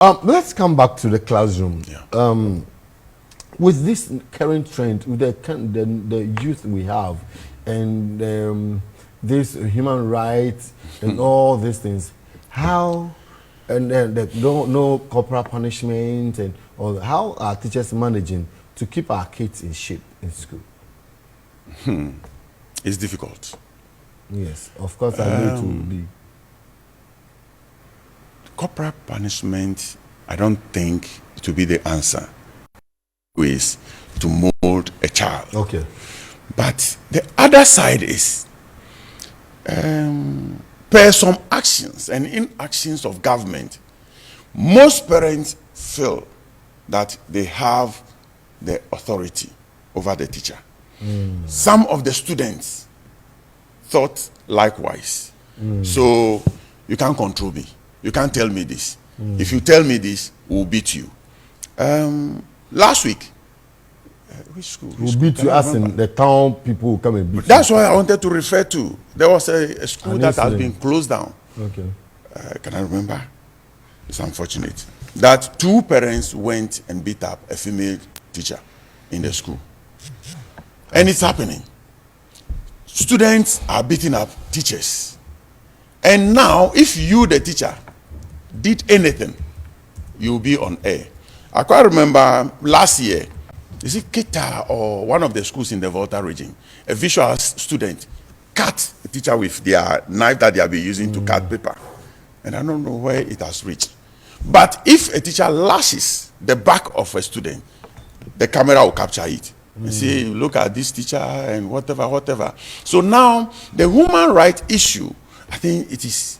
Let's come back to the classroom. Yeah. With this current trend, with the youth we have, and this human rights and all these things, how and then no corporal punishment and all, how are teachers managing to keep our kids in shape in school? It's difficult. Yes, of course, I need to be. Corporal punishment, I don't think it will be the answer. Is to mold a child. Okay. But the other side is per some actions and inactions of government, most parents feel that they have the authority over the teacher. Some of the students thought likewise. So you can't control me. You can't tell me this. If you tell me this, we'll beat you. Last week, which school? We'll beat you as in the town people will come and beat That's you. why I wanted to refer to. There was a school that has been closed down. Okay. Can I remember? It's unfortunate that two parents went and beat up a female teacher in the school. And it's happening. Students are beating up teachers. And now, if you, the teacher, did anything, you'll be on air. I quite remember last year, is it Kita or one of the schools in the Volta region, a visual student cut a teacher with their knife that they have been using to cut paper. And I don't know where it has reached. But if a teacher lashes the back of a student, the camera will capture it. You see, look at this teacher and whatever. So now, the human rights issue, I think it is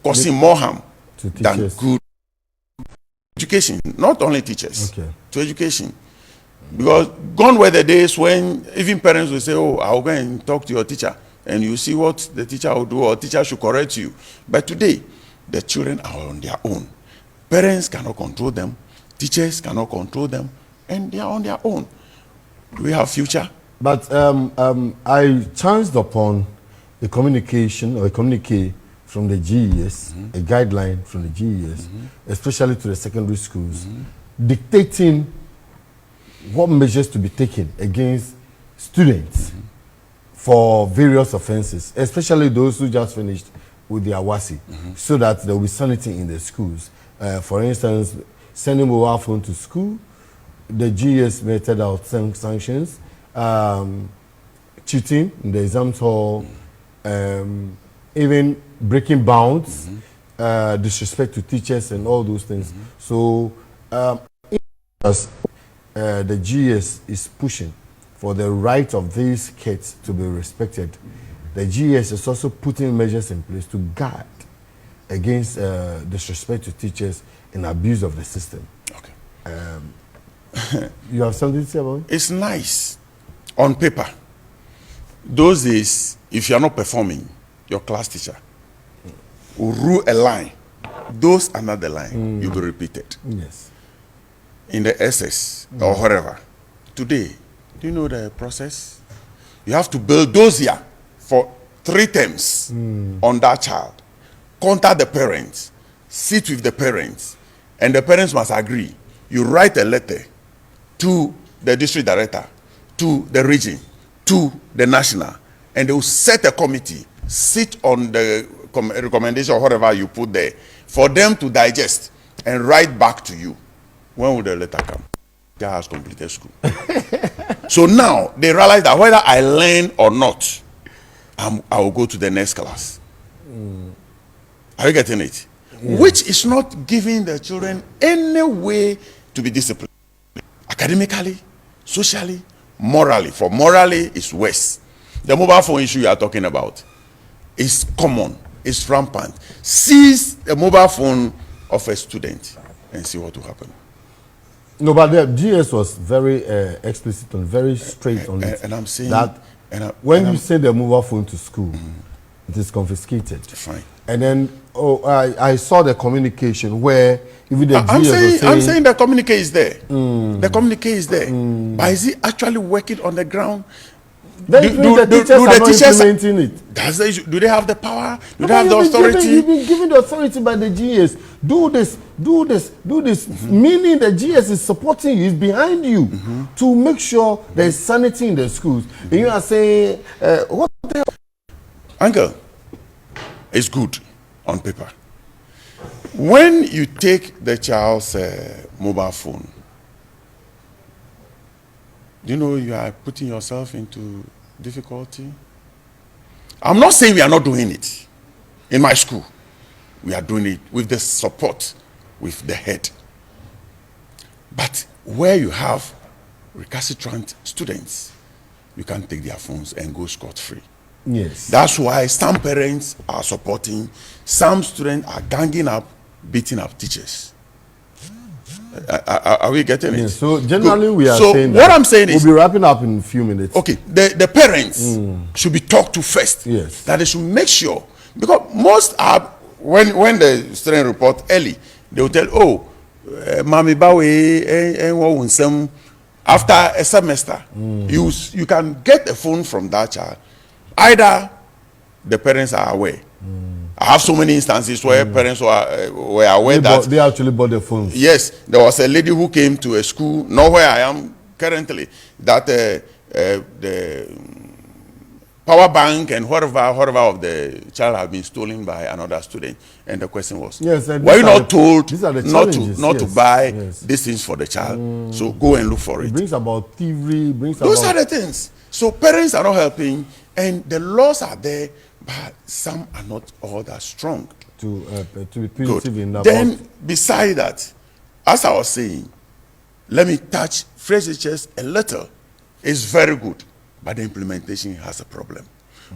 causing more harm than good. Education, not only teachers, to education. Because gone were the days when even parents will say, oh, I'll go and talk to your teacher, and you see what the teacher will do, or teacher should correct you. But today, the children are on their own. Parents cannot control them, teachers cannot control them, and they are on their own. Do we have future? But I chanced upon a communication or a communique from the GES, a guideline from the GES, especially to the secondary schools, dictating what measures to be taken against students for various offenses, especially those who just finished with their WASI, so that there will be sanity in the schools. For instance, sending mobile phone to school, the GES meted out some sanctions, cheating in the exam hall, even breaking bounds, disrespect to teachers and all those things. So as the GS is pushing for the right of these kids to be respected, the GS is also putting measures in place to guard against disrespect to teachers and abuse of the system. Okay. You have something to say about it? It's nice on paper. Those days, if you are not performing, your class teacher will rule a line. Those under the line, you'll be repeated. Yes. In the SS or wherever. Today, do you know the process? You have to build those here for 3 terms on that child. Contact the parents, sit with the parents, and the parents must agree. You write a letter to the district director, to the region, to the national, and they will set a committee, sit on the recommendation or whatever you put there, for them to digest and write back to you. When will the letter come? They has completed school. So now they realize that whether I learn or not, I will go to the next class. Are you getting it? Yeah. Which is not giving the children any way to be disciplined. Academically, socially, morally. For morally, it's worse. The mobile phone issue you are talking about is common, it's rampant. Seize the mobile phone of a student and see what will happen. No, but the GS was very explicit and very straight on it. And I'm saying that when you send the mobile phone to school, it is confiscated. Fine. And then, I saw the communication where even the GS I'm saying the communique is there. The communique is there. But is it actually working on the ground? Then the teachers are not implementing it. That's the issue. Do they have the power? Do they have the authority? You've been given the authority by the GS do this, do this, do this. Meaning the GS is supporting you, is behind you to make sure there is sanity in the schools. And you are saying, what the hell? Uncle, it's good on paper. When you take the child's mobile phone, do you know you are putting yourself into difficulty? I'm not saying we are not doing it. In my school, we are doing it with the support with the head. But where you have recalcitrant students, you can take their phones and go scot-free. Yes. That's why some parents are supporting, some students are ganging up, beating up teachers. Are we getting it? Yes. So generally we are so saying what I'm saying is, we'll be wrapping up in a few minutes. okay, the parents should be talked to first. Yes. That they should make sure, because most are, when the student report early, they will tell, oh, Mami Bawe, some after a semester, you can get a phone from that child. Either the parents are aware. I have so many instances where parents were aware that they actually bought the phones. Yes, there was a lady who came to a school, not where I am currently, that the power bank and whatever of the child had been stolen by another student, and the question was, yes, were you not told not to buy yes. these things for the child? So go and look for it. It brings about thievery. Those are the things. So parents are not helping, and the laws are there, but some are not all that strong to be punitive enough. Then beside that, as I was saying, let me touch phrases a little. It's very good, but the implementation has a problem.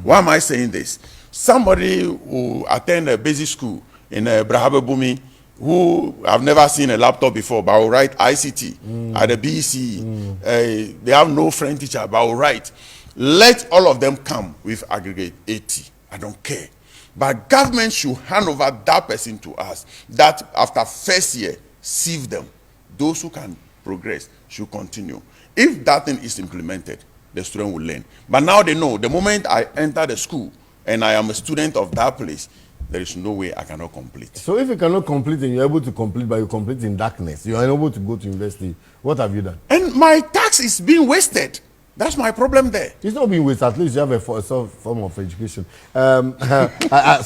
Why am I saying this? Somebody who attend a basic school in Brahabe Bumi, who I've never seen a laptop before, but will write ICT at the BEC. They have no French teacher, but will write. Let all of them come with aggregate 80. I don't care. But government should hand over that person to us, that after first year, sieve them. Those who can progress should continue. If that thing is implemented, the student will learn. But now they know, the moment I enter the school and I am a student of that place, there is no way I cannot complete. So if you cannot complete and you're able to complete, but you complete in darkness, you are unable to go to university, what have you done? And my tax is being wasted. That's my problem there. It's not being wasted. At least you have a form of education.